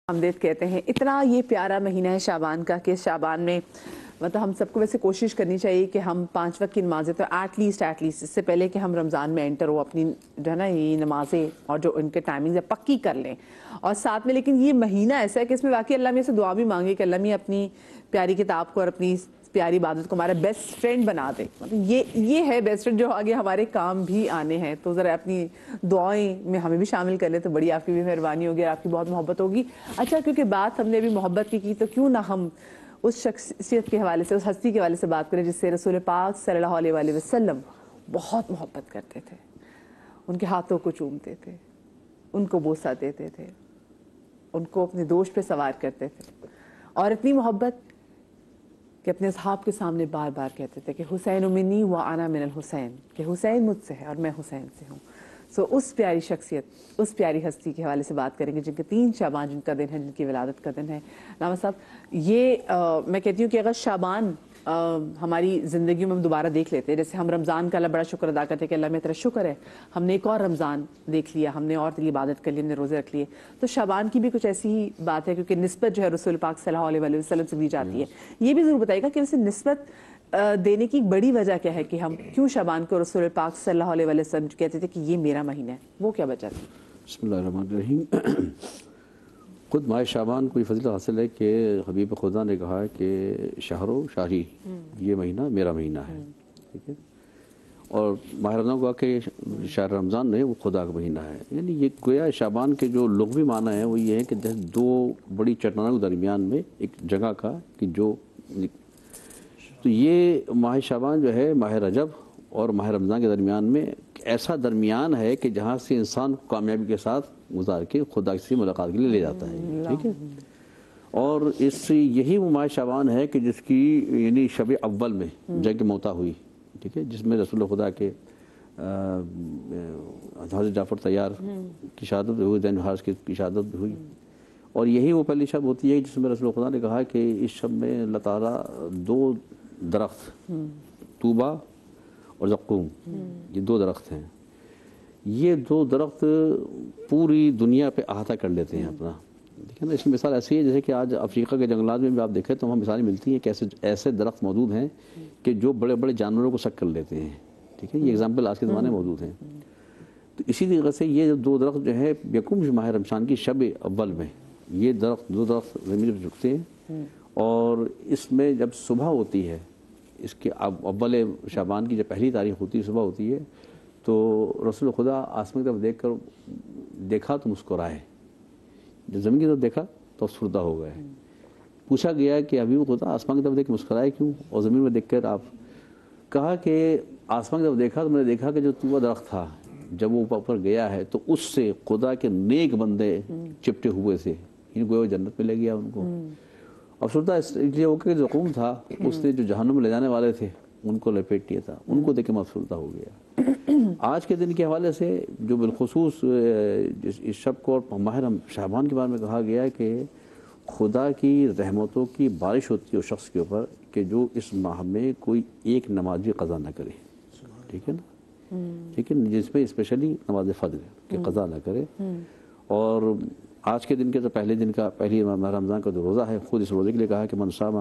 آمدید کہتے ہیں. اتنا یہ پیارا مہینہ ہے شعبان کا کہ شعبان میں مطلب ہم سب کو ویسے کوشش کرنی چاہیے کہ ہم 5 وقت کی نمازیں تو ایٹ لیسٹ اس سے پہلے کہ ہم رمضان میں انٹر ہو اپنی جو ہے نا یہ نمازیں اور جو ان کے ٹائمنگز ہے پکی کر لیں. اور ساتھ میں لیکن یہ مہینہ ایسا ہے کہ اس میں واقعی اللہ میں سے دعا بھی مانگے کہ اللہ میں اپنی پیاری کتاب کو اور اپنی پیاری عبادت کو ہمارا بیسٹ فرینڈ بنا دے. مطلب یہ ہے بیسٹ فرینڈ جو آگے ہمارے کام بھی آنے ہیں. تو ذرا اپنی دعائیں میں ہمیں بھی شامل کر لیں تو بڑی آپ کی بھی مہربانی ہوگی اور آپ کی بہت محبت ہوگی. اچھا کیونکہ بات ہم نے ابھی محبت کی تو کیوں نہ ہم اس شخصیت کے حوالے سے اس ہستی کے حوالے سے بات کریں جس سے رسول پاک صلی اللہ علیہ وآلہ وسلم بہت محبت کرتے تھے. ان کے ہاتھوں کو چومتے تھے, ان کو بوسہ دیتے تھے, ان کو اپنے دوش پہ سوار کرتے تھے اور اتنی محبت کہ اپنے اصحاب کے سامنے بار بار کہتے تھے کہ حسین منی و انا من الحسین, کہ حسین مجھ سے ہے اور میں حسین سے ہوں. اس پیاری شخصیت, اس پیاری ہستی کے حوالے سے بات کریں گے جن کے 3 شعبان جن کا دن ہے, جن کی ولادت کا دن ہے. علامہ صاحب یہ میں کہتی ہوں کہ اگر شعبان ہماری زندگیوں میں ہم دوبارہ دیکھ لیتے ہیں, جیسے ہم رمضان کا اللہ بڑا شکر ادا کرتے ہیں کہ اللہ میں تیرا شکر ہے ہم نے ایک اور رمضان دیکھ لیا, ہم نے اور تیری عبادت کر لی, ہم نے روزے رکھ لیے. تو شعبان کی بھی کچھ ایسی ہی بات ہے کیونکہ نسبت جو ہے رسول پاک صلی اللہ علیہ وسلم سے دی جاتی ہے. یہ بھی ضرور بتائیے گا کہ ویسے نسبت دینے کی بڑی وجہ کیا ہے کہ ہم کیوں شعبان کو رسول پاک صلی اللہ علیہ وسلم کہتے تھے کہ یہ میرا مہینہ ہے, وہ کیا وجہ تھی؟ بسم اللہ الرحمن الرحیم. خود ماہ شعبان کو یہ فضیلت حاصل ہے کہ حبیب خدا نے کہا کہ شہر و شہری, یہ مہینہ میرا مہینہ ہے. ٹھیک ہے, اور ماہ رمضان کو کہ شہر رمضان نہیں, وہ خدا کا مہینہ ہے. یعنی یہ گویا شعبان کے جو لغوی معنی ہے وہ یہ ہے کہ جیسے 2 بڑی چٹانوں کے درمیان میں ایک جگہ کا کہ جو, تو یہ ماہ شعبان جو ہے ماہ رجب اور ماہ رمضان کے درمیان میں ایسا درمیان ہے کہ جہاں سے انسان کامیابی کے ساتھ گزار کے خدا سے ملاقات کے لیے لے جاتا ہے. ٹھیک ہے, اور اس یہی وہ ماہ شعبان ہے کہ جس کی یعنی شب اول میں جنگ موتا ہوئی. ٹھیک ہے, جس میں رسول خدا کے حضرت جعفر طیار کی شہادت ہوئی, زین حارث کی شہادت ہوئی. اور یہی وہ پہلی شب ہوتی ہے جس میں رسول خدا نے کہا کہ اس شب میں اللہ تعالیٰ 2 درخت طوبہ اور زقوم, یہ 2 درخت ہیں. یہ 2 درخت پوری دنیا پہ احاطہ کر لیتے ہیں اپنا. ٹھیک ہے نا, اس کی مثال ایسی ہے جیسے کہ آج افریقہ کے جنگلات میں بھی آپ دیکھیں تو وہاں مثالیں ملتی ہیں کہ ایسے درخت موجود ہیں کہ جو بڑے بڑے جانوروں کو سک کر لیتے ہیں. ٹھیک ہے, یہ اگزامپل آج کے زمانے میں موجود ہیں. تو اسی طریقے سے یہ 2 درخت جو ہے یکم ماہ رمضان کی شب اول میں یہ 2 درخت زمین پہ جھکتے ہیں. اور اس میں جب صبح ہوتی ہے, اس کے اول شعبان کی جب پہلی تاریخ ہوتی ہے, صبح ہوتی ہے, تو رسول خدا آسمان کی طرف دیکھ کر دیکھا تو مسکرائے, جب زمین کی طرف دیکھا تو افسردہ ہو گئے. پوچھا گیا کہ حبیب خدا آسمان کی طرف دیکھ کے مسکرائے کیوں اور زمین میں دیکھ کر آپ؟ کہا کہ آسمان کی طرف دیکھا تو میں نے دیکھا کہ جو طوبہ درخت تھا جب وہ اوپر گیا ہے تو اس سے خدا کے نیک بندے چپٹے ہوئے تھے, ان کو جنت میں لے گیا ان کو. افسردہ اس لیے ہو کہ جو زقوم تھا اس نے جو جہنم میں لے جانے والے تھے ان کو لپیٹ دیا تھا, ان کو دیکھ کے میں افسردہ ہو گیا. آج کے دن کے حوالے سے جو بالخصوص اس شب کو اور ماہ شعبان کے بارے میں کہا گیا ہے کہ خدا کی رحمتوں کی بارش ہوتی ہے اس شخص کے اوپر کہ جو اس ماہ میں کوئی ایک نماز بھی قضا نہ کرے. ٹھیک ہے نا, ٹھیک ہے, جس میں اسپیشلی نماز فجر کہ قضا نہ کرے. اور آج کے دن کے تو پہلے دن کا پہلی ماہ رمضان کا جو روزہ ہے, خود اس روزے کے لیے کہا کہ من صام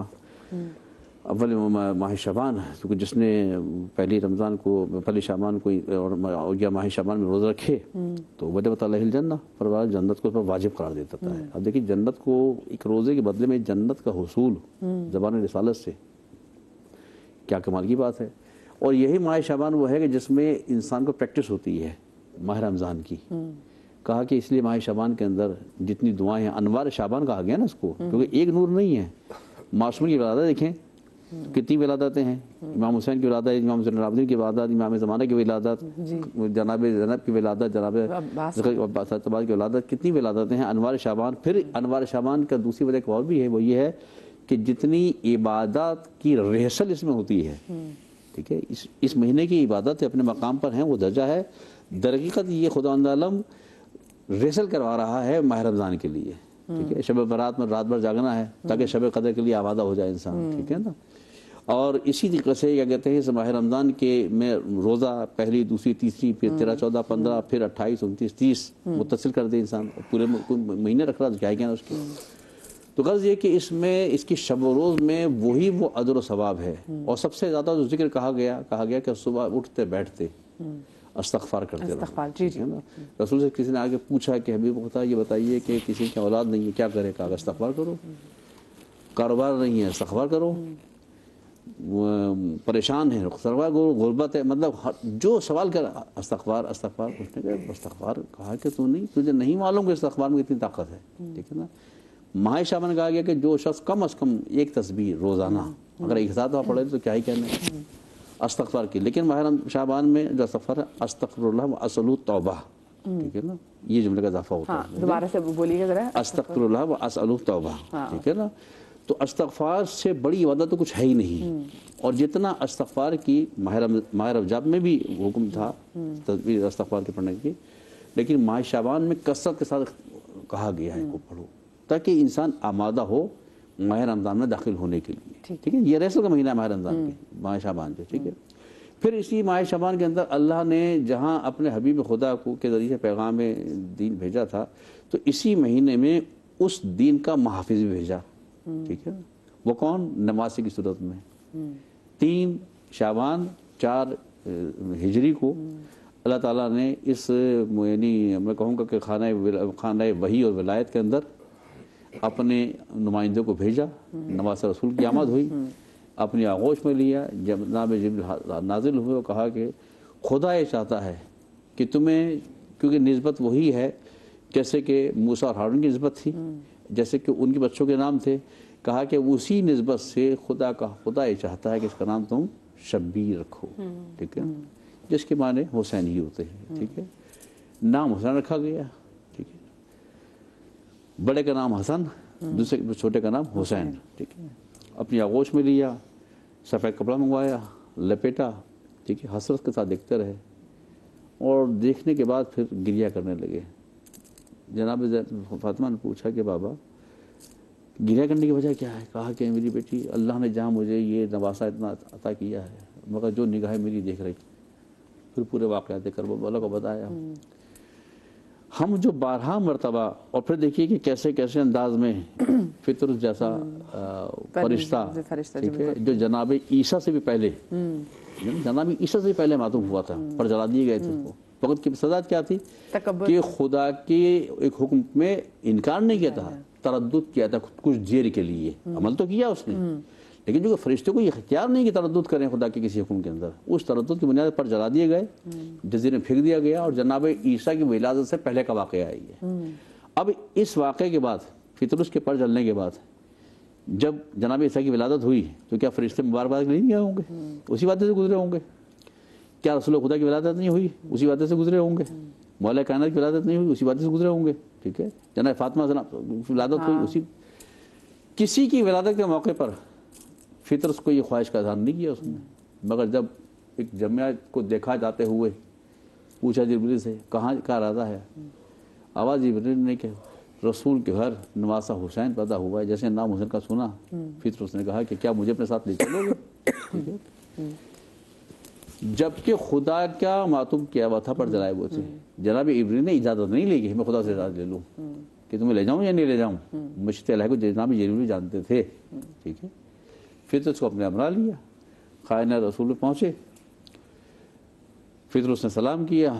اول ماہ شعبان, کیونکہ جس نے پہلی رمضان کو پہلی شعبان کو یا ماہ شعبان میں روزہ رکھے تو وجبت علیہ الجنہ, پر جنت کو اس پر واجب قرار دیتا ہے. اب دیکھیے جنت کو ایک روزے کے بدلے میں جنت کا حصول زبان رسالت سے, کیا کمال کی بات ہے. اور یہی ماہ شعبان وہ ہے کہ جس میں انسان کو پریکٹس ہوتی ہے ماہ رمضان کی. کہا کہ اس لیے ماہ شعبان کے اندر جتنی دعائیں ہیں, انوار شعبان کہا گیا نا اس کو, کیونکہ ایک نور نہیں ہے. معصوم کی ولادت دیکھیں کتنی ولادتیں ہیں, امام حسین کی ولادت, امام حسین العابدین کی ولادت, امام زمانہ کی ولادت, جناب زینب کی ولادت, جناب عباس کی ولادت, کتنی ولادتیں ہیں. انوار شعبان, پھر انوار شعبان کا دوسری وجہ ایک اور بھی ہے, وہ یہ ہے کہ جتنی عبادات کی ریہرسل اس میں ہوتی ہے. ٹھیک ہے, اس مہینے کی عبادت اپنے مقام پر ہیں, وہ درجہ ہے. در حقیقت یہ خدا عالم ریہرسل کروا رہا ہے ماہ رمضان کے لیے. ٹھیک ہے, شب برات میں رات بھر جاگنا ہے تاکہ شب قدر کے لیے آمادہ ہو جائے انسان. ٹھیک ہے نا, اور اسی طریقے سے کیا کہتے ہیں ماہ رمضان کے میں روزہ پہلی دوسری تیسری پھر 13 14 15 پھر 28 29 30 متصل کر دے انسان، پورے مہینے رکھ رہا تو کیا کہنا اس کی. تو غرض یہ کہ اس میں اس کی شب و روز میں وہی وہ اجر و ثواب ہے. اور سب سے زیادہ جو ذکر کہا گیا کہ صبح اٹھتے بیٹھتے استغفار کرتے رہو. جی رسول سے کسی نے آگے پوچھا کہ حبیب خدا یہ بتائیے کہ کسی کی اولاد نہیں ہے کیا کرے؟ کہا استغفار کرو. کاروبار نہیں ہے استغفار کرو. پریشان ہے استغفار کرو. غربت ہے، مطلب جو سوال کر استغفار استغفار. اس نے کہا استغفار کہا کہ تجھے نہیں معلوم کہ استغفار میں کتنی طاقت ہے. ٹھیک ہے نا. ماہ شعبان کہا گیا کہ جو شخص کم از کم ایک تسبیح روزانہ اگر ایک ساتھ پڑھے تو کیا ہی کہنا ہے استغفار کی. لیکن ماہ شعبان میں جو استغفار ہے استغفر اللہ و اسألہ توبہ. ٹھیک ہے نا. یہ جملے کا اضافہ ہوتا ہے. دوبارہ سے بولیے گا ذرا. استغفر اللہ و اسألہ توبہ. ٹھیک ہے نا. تو استغفار سے بڑی عبادت تو کچھ ہے ہی نہیں. اور جتنا استغفار کی ماہ رجب میں بھی حکم تھا تسبیح استغفار کے پڑھنے کی، لیکن ماہ شعبان میں کثرت کے ساتھ کہا گیا ہے کو پڑھو تاکہ انسان آمادہ ہو ماہ رمضان میں داخل ہونے کے لیے. ٹھیک ہے. یہ رسول کا مہینہ ہے ماہ رمضان کے، ماہ شعبان کے. ٹھیک ہے. پھر اسی ماہ شعبان کے اندر اللہ نے جہاں اپنے حبیب خدا کو کے ذریعے سے پیغام دین بھیجا تھا تو اسی مہینے میں اس دین کا محافظ بھی بھیجا. ٹھیک ہے. وہ کون؟ نماز کی صورت میں 3 شعبان 4 ہجری کو اللہ تعالیٰ نے اس یعنی میں کہوں گا کہ خانہ وحی اور ولایت کے اندر اپنے نمائندوں کو بھیجا. نماز رسول کی آمد ہوئی، اپنی آغوش میں لیا. جناب جبریل نازل ہوئے اور کہا کہ خدا یہ چاہتا ہے کہ تمہیں، کیونکہ نسبت وہی ہے جیسے کہ موسیٰ اور ہارون کی نسبت تھی، جیسے کہ ان کے بچوں کے نام تھے، کہا کہ اسی نسبت سے خدا یہ چاہتا ہے کہ اس کا نام تم شبیر رکھو. ٹھیک ہے. جس کے معنی حسین ہی ہوتے ہیں. ٹھیک ہے. نام حسین رکھا گیا. ٹھیک ہے. بڑے کا نام حسن، دوسرے چھوٹے کا نام حسین. ٹھیک ہے. اپنی آغوش میں لیا، سفید کپڑا منگوایا، لپیٹا. ٹھیک ہے. حسرت کے ساتھ دیکھتے رہے اور دیکھنے کے بعد پھر گریہ کرنے لگے. جناب فاطمہ نے پوچھا کہ بابا گریہ کرنے کی وجہ کیا ہے؟ کہا کہ میری بیٹی اللہ نے جہاں مجھے یہ نواسا اتنا عطا کیا ہے مگر جو نگاہیں میری دیکھ رہی. پھر پورے واقعات کربلا کو بتایا. ہم جو 12 مرتبہ، اور پھر دیکھیے کہ کیسے کیسے انداز میں فطرس جیسا فرشتہ ٹھیک ہے جو جناب عیسیٰ سے بھی پہلے جناب عیسیٰ سے بھی پہلے معطوف ہوا تھا پر جلا دیے گئے تھے. اس کو وقت کی سزا کیا تھی کہ خدا کے ایک حکم میں انکار نہیں کیا تھا، تردد کیا تھا کچھ دیر کے لیے. عمل تو کیا اس نے، لیکن جو فرشتوں کو یہ اختیار نہیں کہ تردد کریں خدا کے کسی حکم کے اندر، اس تردد کی بنیاد پر جلا دیے گئے، جزیرے میں پھینک دیا گیا. اور جناب عیسیٰ کی ولادت سے پہلے کا واقعہ ہے یہ. اب اس واقعے کے بعد فطرس کے پر جلنے کے بعد جب جناب عیسیٰ کی ولادت ہوئی تو کیا فرشتے مبارکباد نہیں گئے ہوں گے؟ اسی باتیں سے گزرے ہوں گے. کیا رسول خدا کی ولادت نہیں ہوئی؟ اسی باتیں سے گزرے ہوں گے. مولا کائنات کی ولادت نہیں ہوئی؟ اسی باتیں سے گزرے ہوں گے. ٹھیک ہے. جناب فاطمہ ولادت ہوئی اسی. کسی کی ولادت کے موقع پر فطرس کو یہ خواہش کا اظہار نہیں کیا اس نے، مگر جب ایک جمعیت کو دیکھا جاتے ہوئے پوچھا جبریل سے کہاں کا ارادہ ہے؟ آواز جبریل نے کہ رسول کے گھر نواسا حسین پیدا ہوا ہے. جیسے نام حسین کا سنا فطرس نے کہا کہ کیا مجھے اپنے ساتھ لے چلو گے؟ ٹھیک ہے. جبکہ خدا کا معطوف کیا ہوا تھا پر جلائے ہوئے تھے. جناب ابراہیم نے اجازت نہیں لی کہ میں خدا سے اجازت لے لوں کہ تمہیں لے جاؤں یا نہیں لے جاؤں. مشت الہ کو جناب ابراہیم جانتے تھے. ٹھیک ہے. فطرس کو اپنے امرا لیا، خائنہ رسول پہنچے. فطرس نے سلام کیا،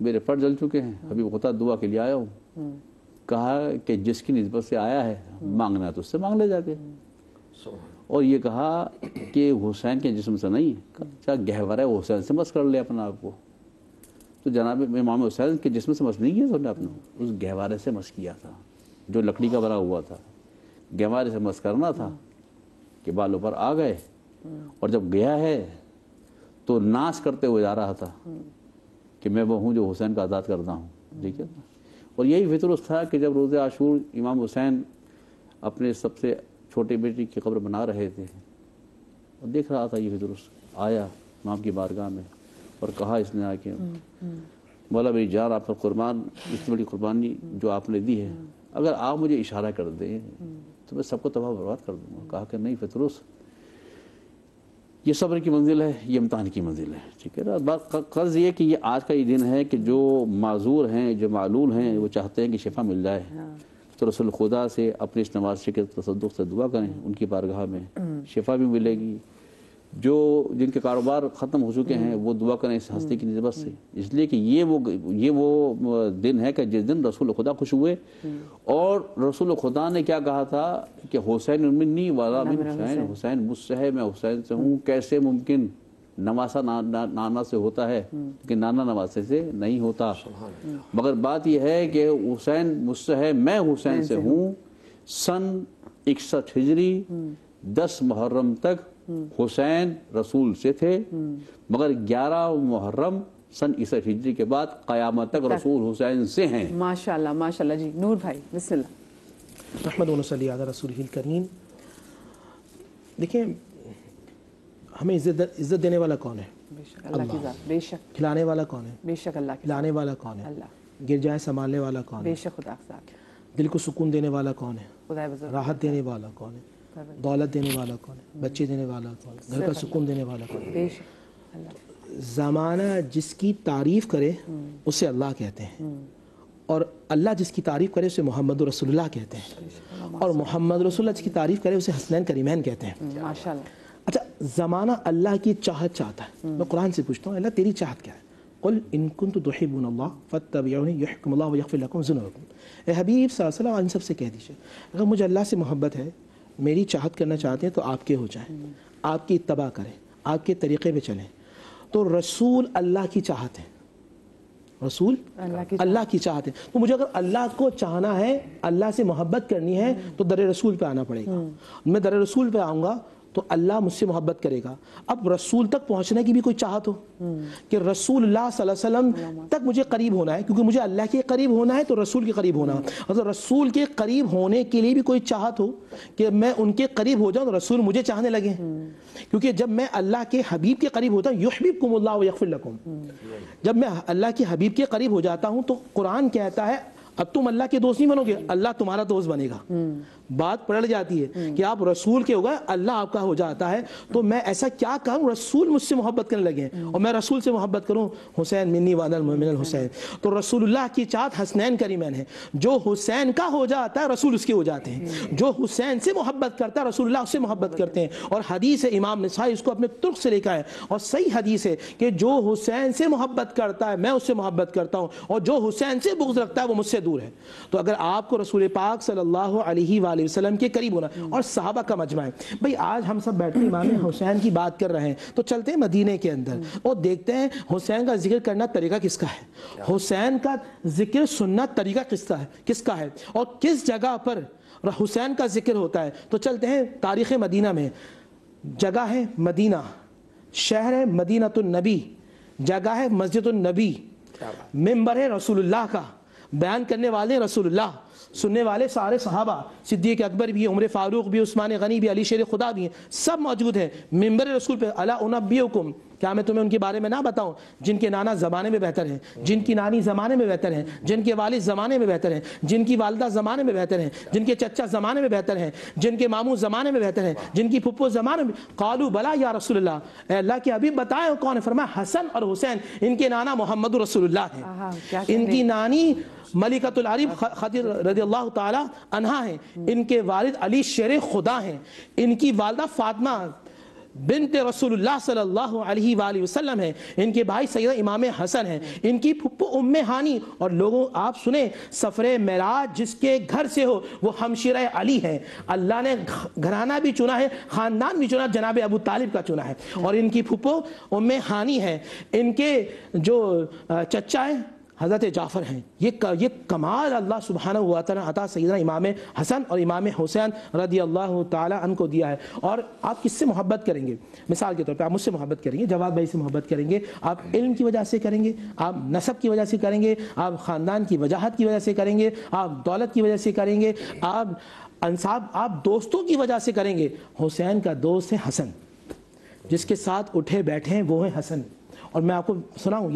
میرے پر جل چکے ہیں، حبیب خدا دعا کے لیے آیا ہوں. کہا کہ جس کی نسبت سے آیا ہے مانگنا تو اس سے مانگ لے جا کے. اور یہ کہا کہ حسین کے جسم سے نہیں، کیا گہورہ حسین سے مس کر لے اپنا آپ کو. تو جناب امام حسین کے جسم سے مس نہیں کیا تو نے اپنا، اس گہوارے سے مس کیا تھا جو لکڑی کا بنا ہوا تھا. گہوارے سے مس کرنا تھا کہ بالوں پر آ گئے. اور جب گیا ہے تو ناز کرتے ہوئے جا رہا تھا کہ میں وہ ہوں جو حسین کا آزاد کرتا ہوں. ٹھیک ہے. اور یہی فطرس تھا کہ جب روز عاشور امام حسین اپنے سب سے چھوٹے بیٹی کی قبر بنا رہے تھے اور دیکھ رہا تھا، یہ فطرس آیا امام کی بارگاہ میں اور کہا اس نے آ کے مولا میری جان آپ پر قربان، اتنی بڑی قربانی جو آپ نے دی ہے، اگر آپ مجھے اشارہ کر دیں تو میں سب کو تباہ برباد کر دوں گا. کہا کہ نہیں فطرس، یہ صبر کی منزل ہے، یہ امتحان کی منزل ہے، ٹھیک ہے نا. بات قرض یہ کہ یہ آج کا یہ دن ہے کہ جو معذور ہیں، جو معلول ہیں، وہ چاہتے ہیں کہ شفا مل جائے، تو رسول خدا سے اپنے اس نماز کے تصدق سے دعا کریں، ان کی بارگاہ میں شفا بھی ملے گی. جو جن کے کاروبار ختم ہو چکے ہیں وہ دعا کریں اس ہستی کی نسبت سے، اس لیے کہ یہ وہ دن ہے کہ جس دن رسول خدا خوش ہوئے. اور رسول خدا نے کیا کہا تھا کہ حسین منی والا من حسین، حسین مجھ سے ہے، میں حسین سے ہوں. کیسے ممکن؟ نواسا نانا سے ہوتا ہے لیکن نانا نواسے سے نہیں ہوتا. مگر بات یہ ہے کہ حسین مجھ سے ہے، میں حسین سے ہوں. سن 61 ہجری 10 محرم تک حسین رسول سے تھے، مگر 11 محرم سن 61 ہجری کے بعد قیامت تک رسول حسین سے ہیں. ماشاءاللہ ماشاءاللہ. جی نور بھائی بسم اللہ. محمد صلی علی رسول الکریم. دیکھیں ہمیں عزت دینے والا کون ہے؟ بے شک اللہ کی ذات. بے شک. کھلانے والا کون ہے؟ بے شک اللہ کی. کھلانے والا کون ہے؟ اللہ. گرجائیں سنبھالنے والا کون ہے؟ بے شک خدا کی ذات. دل کو سکون دینے والا کون ہے؟ خدا بزرگ. راحت دینے والا کون ہے؟ دولت دینے والا کون ہے؟ بچے دینے والا کون ہے؟ گھر کا سکون دینے والا کون ہے؟ بے شک اللہ. زمانہ جس کی تعریف کرے اسے اللہ کہتے ہیں، اور اللہ جس کی تعریف کرے اسے محمد رسول اللہ کہتے ہیں، اور محمد رسول اللہ جس کی تعریف کرے اسے حسنین کریمین کہتے ہیں. ماشاءاللہ. اچھا زمانہ اللہ کی چاہت چاہتا ہے. میں قرآن سے پوچھتا ہوں اللہ تیری چاہت کیا ہے؟ قل ان کنتم تحبون اللہ فاتبعونی یحببکم اللہ ویغفر لکم ذنوبکم. اے حبیب صلی اللہ علیہ وسلم ان سب سے کہہ دیجئے اگر مجھے اللہ سے محبت ہے، میری چاہت کرنا چاہتے ہیں تو آپ کے ہو جائیں، آپ کی اتباع کریں، آپ کے طریقے پہ چلیں. تو رسول اللہ کی چاہت ہے، رسول اللہ کی چاہت ہے. تو مجھے اگر اللہ کو چاہنا ہے، اللہ سے محبت کرنی ہے تو در رسول پہ آنا پڑے گا. میں در رسول پہ آؤں گا تو اللہ مجھ سے محبت کرے گا. اب رسول تک پہنچنے کی بھی کوئی چاہت ہو کہ رسول اللہ صلی اللہ علیہ وسلم تک مجھے قریب ہونا ہے، کیونکہ مجھے اللہ کے قریب ہونا ہے تو رسول کے قریب ہونا ہے. اگر رسول کے قریب ہونے کے لیے بھی کوئی چاہت ہو کہ میں ان کے قریب ہو جاؤں تو رسول مجھے چاہنے لگے، کیونکہ جب میں اللہ کے حبیب کے قریب ہوتا ہوں یحببکم اللہ ویغفر لکم، جب میں اللہ کے حبیب کے قریب ہو جاتا ہوں تو قرآن کہتا ہے اب تم اللہ کے دوست نہیں بنو گے، اللہ تمہارا دوست بنے گا. بات پلٹ جاتی ہے کہ آپ رسول کے ہو گئے، اللہ آپ کا ہو جاتا ہے. تو میں ایسا کیا کروں رسول مجھ سے محبت کرنے لگے اور میں رسول سے محبت کروں. حسین منی وانا من الحسین. تو رسول اللہ کی چاہت حسنین کریمین ہے. جو حسین کا ہو جاتا ہے رسول اس کے ہو جاتے ہیں، جو حسین سے محبت کرتا ہے رسول اللہ اس سے محبت کرتے ہیں. اور حدیث ہے امام نسائی اس کو اپنے ترک سے لکھا ہے اور صحیح حدیث ہے کہ جو حسین سے محبت کرتا ہے میں اس سے محبت کرتا ہوں، اور جو حسین سے بغض رکھتا ہے وہ مجھ سے دور ہے. تو اگر آپ کو رسول پاک صلی اللہ علیہ وآلہ وسلم کے قریب ہونا اور صحابہ کا مجمع ہے. بھئی آج ہم سب بیٹھے امام حسین کی بات کر رہے ہیں تو چلتے ہیں مدینے کے اندر اور دیکھتے ہیں حسین کا ذکر کرنا طریقہ کس کا ہے، حسین کا ذکر سننا طریقہ کس کا ہے، اور کس جگہ پر حسین کا ذکر ہوتا ہے. تو چلتے ہیں تاریخ مدینہ میں. جگہ ہے مدینہ، شہر ہے مدینہ النبی، جگہ ہے مسجد النبی، ممبر ہے رسول اللہ کا، بیان کرنے والے رسول اللہ، سننے والے سارے صحابہ، صدیق اکبر بھی، عمر فاروق بھی، عثمان غنی بھی، علی شیر خدا بھی ہیں، سب موجود ہیں ممبر رسول پہ. الا انبئکم، کیا میں تمہیں ان کے بارے میں نہ بتاؤں جن کے نانا زمانے میں بہتر ہیں، جن کی نانی زمانے میں بہتر ہیں، جن کے والد زمانے میں بہتر ہیں، جن کی والدہ زمانے میں بہتر ہیں، جن کے چچا زمانے میں بہتر ہیں، جن کے ماموں زمانے میں بہتر ہیں، جن کی پھپھو زمانے میں. قالوا بلا یا رسول اللہ، اے اللہ کے حبیب بتائیں کون ہے؟ فرمایا حسن اور حسین. ان کے نانا محمد رسول اللہ ہیں، ان کی نانی ملکۃ العرب خدیجہ رضی اللہ تعالی عنہا ہیں، ان کے والد علی شیر خدا ہیں، ان کی والدہ فاطمہ بنت رسول اللہ صلی اللہ علیہ وآلہ وسلم ہیں، ان کے بھائی سیدہ امام حسن ہیں، ان کی پھپھو ام ہانی. اور لوگوں آپ سنیں سفر معراج جس کے گھر سے ہو وہ ہمشیرہ علی ہیں. اللہ نے گھرانہ بھی چنا ہے، خاندان بھی چنا، جناب ابو طالب کا چنا ہے. اور ان کی پھپھو ام ہانی ہیں، ان کے جو چچا ہیں حضرت جعفر ہیں. یہ کمال اللہ سبحانہ و تعالی عطا سیدنا امام حسن اور امام حسین رضی اللہ تعالی عنہ کو دیا ہے. اور آپ کس سے محبت کریں گے؟ مثال کے طور پہ آپ مجھ سے محبت کریں گے، جواد بھائی سے محبت کریں گے، آپ علم کی وجہ سے کریں گے، آپ نسب کی وجہ سے کریں گے، آپ خاندان کی وجاہت کی وجہ سے کریں گے، آپ دولت کی وجہ سے کریں گے، آپ انصاب، آپ دوستوں کی وجہ سے کریں گے. حسین کا دوست ہے حسن، جس کے ساتھ اٹھے بیٹھے ہیں وہ ہے حسن. اور میں آپ کو سناؤں،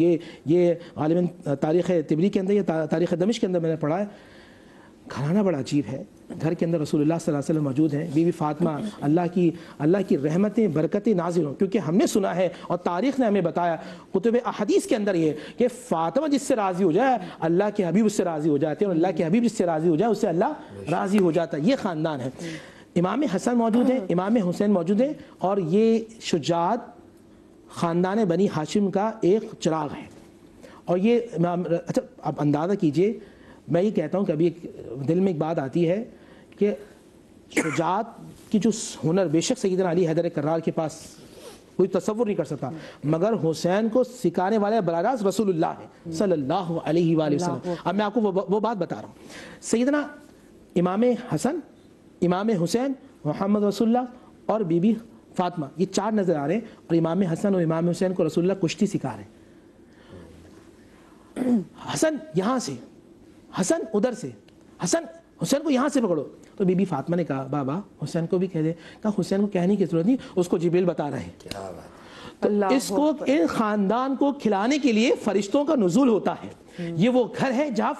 یہ غالباً تاریخ طبری کے اندر یا تاریخ دمشق کے اندر میں نے پڑھا ہے. گھرانہ بڑا عجیب ہے. گھر کے اندر رسول اللہ صلی اللہ علیہ وسلم موجود ہیں, بی بی فاطمہ, اللہ کی رحمتیں برکتیں نازل ہوں, کیونکہ ہم نے سنا ہے اور تاریخ نے ہمیں بتایا کتب احادیث کے اندر یہ کہ فاطمہ جس سے راضی ہو جائے اللہ کے حبیب اس سے راضی ہو جاتے ہیں, اور اللہ کے حبیب جس سے راضی ہو جائے اس سے اللہ راضی ہو جاتا ہے. یہ خاندان ہے. امام حسن موجود ہیں, امام حسین موجود ہیں, اور یہ شجاعت خاندان بنی ہاشم کا ایک چراغ ہے. اور یہ اچھا اب اندازہ کیجئے, میں یہ کہتا ہوں کہ ابھی دل میں ایک بات آتی ہے کہ شجاعت کی جو ہنر بے شک سیدنا علی حیدر کرار کے پاس کوئی تصور نہیں کر سکتا, مگر حسین کو سکھانے والے براہ راست رسول اللہ ہے صلی اللہ علیہ وآلہ وسلم. اب میں آپ کو وہ بات بتا رہا ہوں. سیدنا امام حسن, امام حسین, محمد رسول اللہ اور بی بی فاطمہ, یہ چار نظر آ رہے ہیں, اور امام حسن اور امام حسین کو رسول اللہ کشتی سکھا رہے ہیں. حسن یہاں سے, حسن ادھر سے, حسین کو یہاں سے پکڑو. تو بی بی فاطمہ نے کہا بابا حسین کو بھی کہہ دے. کہا حسین کو کہنے کی ضرورت نہیں, اس کو جبریل بتا رہے ہیں. تو اس کو ان خاندان کو کھلانے کے لیے فرشتوں کا نزول ہوتا ہے. یہ وہ گھر ہے جہاں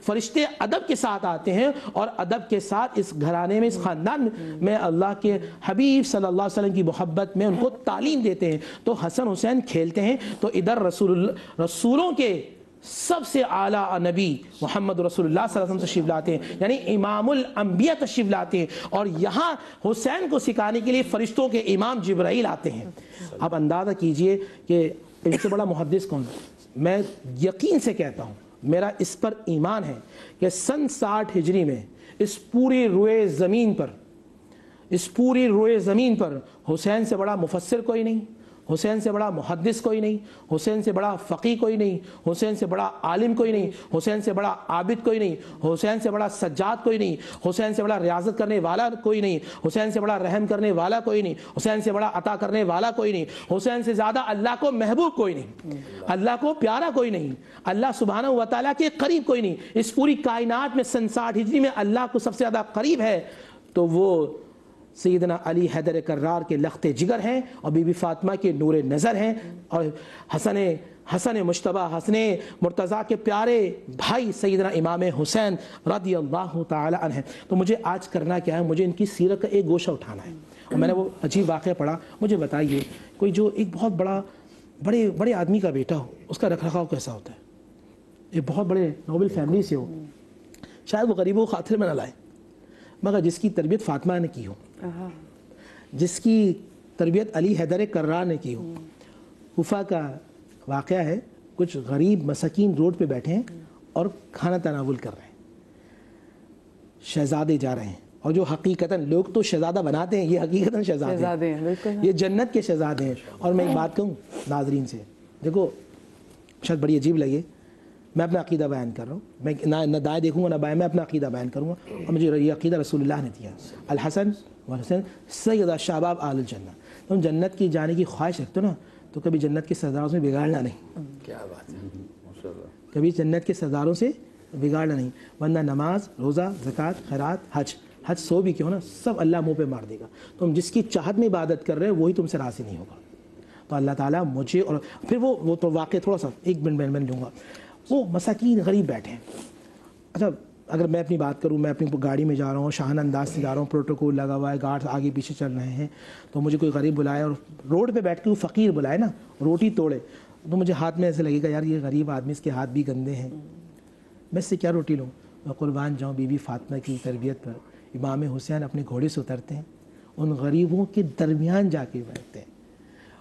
فرشتے ادب کے ساتھ آتے ہیں, اور ادب کے ساتھ اس گھرانے میں, اس خاندان میں اللہ کے حبیب صلی اللہ علیہ وسلم کی محبت میں ان کو تعلیم دیتے ہیں. تو حسن حسین کھیلتے ہیں, تو ادھر رسولوں کے سب سے اعلیٰ نبی محمد رسول اللہ صلی اللہ علیہ وسلم تشریف لاتے ہیں, یعنی امام الانبیاء تشریف لاتے ہیں, اور یہاں حسین کو سکھانے کے لیے فرشتوں کے امام جبرائیل آتے ہیں. اب اندازہ کیجئے کہ اس سے بڑا محدث کون ہے. میں یقین سے کہتا ہوں, میرا اس پر ایمان ہے کہ سن 60 ہجری میں اس پوری روئے زمین پر حسین سے بڑا مفسر کوئی نہیں, حسین سے بڑا محدث کوئی نہیں, حسین سے بڑا فقی کوئی نہیں, حسین سے بڑا عالم کوئی نہیں, حسین سے بڑا عابد کوئی نہیں, حسین سے بڑا سجاد کوئی نہیں, حسین سے بڑا ریاضت کرنے والا کوئی نہیں, حسین سے بڑا رحم کرنے والا کوئی نہیں, حسین سے بڑا عطا کرنے والا کوئی نہیں, حسین سے زیادہ اللہ کو محبوب کوئی نہیں, اللہ کو پیارا کوئی نہیں, اللہ سبحانہ و تعالیٰ کے قریب کوئی نہیں. اس پوری کائنات میں سن 60 ہجری میں اللہ کو سب سے زیادہ قریب ہے تو وہ سیدنا علی حیدر کرار کے لخت جگر ہیں, اور بی بی فاطمہ کے نور نظر ہیں, اور حسن مجتبیٰ, حسن مرتضیٰ کے پیارے بھائی سیدنا امام حسین رضی اللہ تعالی عنہ. تو مجھے آج کرنا کیا ہے, مجھے ان کی سیرت کا ایک گوشہ اٹھانا ہے. اور میں نے وہ عجیب واقعہ پڑھا. مجھے بتائیے کوئی جو ایک بہت بڑے آدمی کا بیٹا ہو, اس کا رکھ رکھاؤ کیسا ہوتا ہے؟ ایک بہت بڑے نوبل فیملی سے ہو, شاید وہ غریبوں کو خاطر میں نہ لائے, مگر جس کی تربیت فاطمہ نے کی ہو, جس کی تربیت علی حیدر کرار نے کی ہو. کوفہ کا واقعہ ہے, کچھ غریب مساکین روڈ پہ بیٹھے ہیں اور کھانا تناول کر رہے ہیں. شہزادے جا رہے ہیں, اور جو حقیقتاً لوگ تو شہزادہ بناتے ہیں, یہ حقیقتاً شہزادے ہیں, یہ جنت کے شہزادے ہیں. اور میں ایک بات کہوں ناظرین سے, دیکھو شاید بڑی عجیب لگے, میں اپنا عقیدہ بیان کر رہا ہوں, میں نہ دائیں دیکھوں گا نہ بائیں, میں اپنا عقیدہ بیان کروں گا, اور مجھے یہ عقیدہ رسول اللہ نے دیا. الحسن والحسین سیدہ شباب اہل الجنہ. تم جنت کی جانے کی خواہش رکھتے ہو نا, تو کبھی جنت کے سرداروں سے بگاڑنا نہیں. کیا بات ہے, کبھی جنت کے سرداروں سے بگاڑنا نہیں, ورنہ نماز, روزہ, زکوٰۃ, خیرات, حج 100 بھی کیوں نا, سب اللہ منہ پہ مار دے گا. تم جس کی چاہت میں عبادت کر رہے ہو وہی تم سے راضی نہیں ہوگا. تو اللہ تعالیٰ مجھے, اور پھر وہ تو واقعہ تھوڑا سا ایک منٹ میں لوں گا. وہ مساکین غریب بیٹھے ہیں. اچھا اگر میں اپنی بات کروں, میں اپنی گاڑی میں جا رہا ہوں, شاہانہ انداز سے جا رہا ہوں, پروٹوکول لگا ہوا ہے, گارڈ آگے پیچھے چل رہے ہیں, تو مجھے کوئی غریب بلائے اور روڈ پہ بیٹھ کے وہ فقیر بلائے نا, روٹی توڑے, تو مجھے ہاتھ میں ایسے لگے گا یار یہ غریب آدمی, اس کے ہاتھ بھی گندے ہیں, میں اس سے کیا روٹی لوں. میں قربان جاؤں بی بی فاطمہ کی تربیت پر. امام حسین اپنے گھوڑے سے اترتے ہیں, ان غریبوں کے درمیان جا کے بیٹھتے ہیں,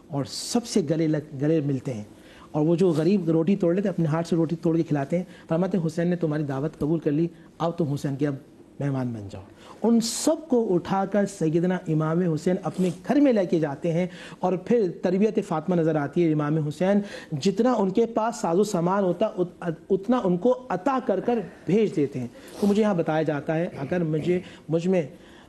اور سب سے گلے ملتے ہیں, اور وہ جو غریب روٹی توڑ لیتے اپنے ہاتھ سے روٹی توڑ کے کھلاتے ہیں. فرماتے ہیں حسین نے تمہاری دعوت قبول کر لی, اب تم حسین کے اب مہمان بن جاؤ. ان سب کو اٹھا کر سیدنا امام حسین اپنے گھر میں لے کے جاتے ہیں, اور پھر تربیت فاطمہ نظر آتی ہے. امام حسین جتنا ان کے پاس ساز و سامان ہوتا اتنا ان کو عطا کر کر بھیج دیتے ہیں. تو مجھے یہاں بتایا جاتا ہے اگر مجھ میں,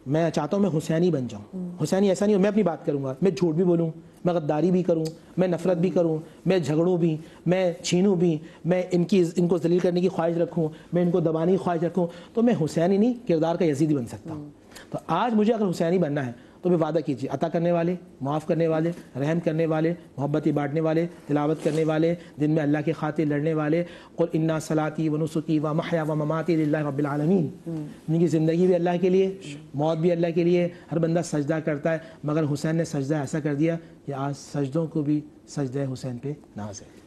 میں چاہتا ہوں میں حسینی بن جاؤں. حسینی ایسا نہیں ہو میں اپنی بات کروں گا, میں جھوٹ بھی بولوں, میں غداری بھی کروں, میں نفرت بھی کروں, میں جھگڑوں بھی, میں چھینوں بھی, میں ان کو ذلیل کرنے کی خواہش رکھوں, میں ان کو دبانے کی خواہش رکھوں, تو میں حسینی نہیں کردار کا یزیدی بن سکتا ہوں. تو آج مجھے اگر حسینی بننا ہے تو بھی وعدہ کیجیے عطا کرنے والے، معاف کرنے والے، رحم کرنے والے، محبتی بانٹنے والے، تلاوت کرنے والے، دن میں اللہ کی خاطر لڑنے والے. قل انا صلاتی و نسکی و محیا و مماتی للہ رب العالمین. ان کی زندگی بھی اللہ کے لیے، موت بھی اللہ کے لیے. ہر بندہ سجدہ کرتا ہے، مگر حسین نے سجدہ ایسا کر دیا کہ آج سجدوں کو بھی سجدہ حسین پہ ناز ہے.